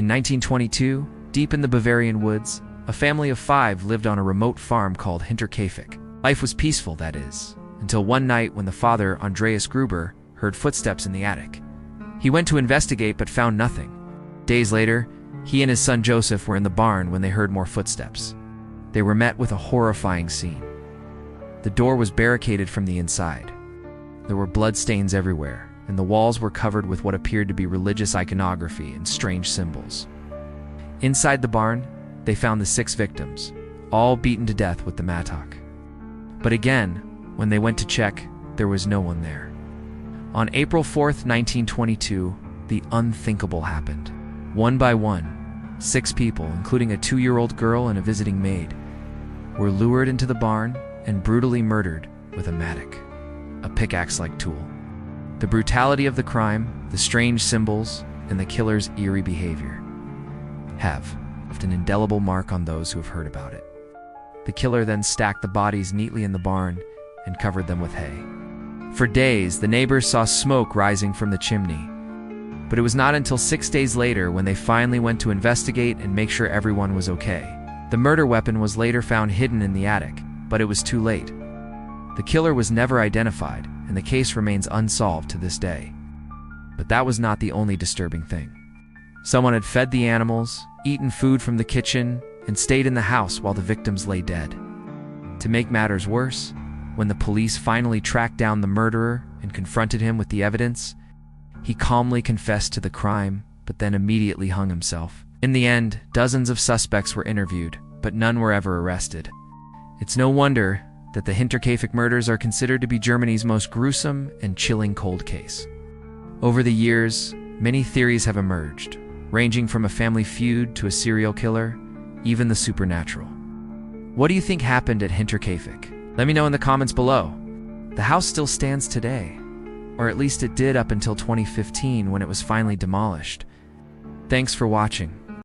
In 1922, deep in the Bavarian woods, a family of 5 lived on a remote farm called Hinterkaifeck. Life was peaceful, that is, until one night when the father, Andreas Gruber, heard footsteps in the attic. He went to investigate but found nothing. Days later, he and his son Joseph were in the barn when they heard more footsteps. They were met with a horrifying scene. The door was barricaded from the inside. There were bloodstains everywhere, and the walls were covered with what appeared to be religious iconography and strange symbols. Inside the barn, they found the 6 victims, all beaten to death with the mattock. But again, when they went to check, there was no one there. On April 4th, 1922, the unthinkable happened. One by one, 6 people, including a 2-year-old girl and a visiting maid, were lured into the barn and brutally murdered with a mattock, a pickaxe-like tool. The brutality of the crime, the strange symbols, and the killer's eerie behavior have left an indelible mark on those who have heard about it. The killer then stacked the bodies neatly in the barn and covered them with hay. For days, the neighbors saw smoke rising from the chimney, but it was not until 6 days later when they finally went to investigate and make sure everyone was okay. The murder weapon was later found hidden in the attic, but it was too late. The killer was never identified, and the case remains unsolved to this day. But that was not the only disturbing thing. Someone had fed the animals, eaten food from the kitchen, and stayed in the house while the victims lay dead. To make matters worse, when the police finally tracked down the murderer and confronted him with the evidence, he calmly confessed to the crime, but then immediately hung himself. In the end, dozens of suspects were interviewed, but none were ever arrested. It's no wonder that the Hinterkaifeck murders are considered to be Germany's most gruesome and chilling cold case. Over the years, many theories have emerged, ranging from a family feud to a serial killer, even the supernatural. What do you think happened at Hinterkaifeck? Let me know in the comments below. The house still stands today, or at least it did up until 2015 when it was finally demolished. Thanks for watching.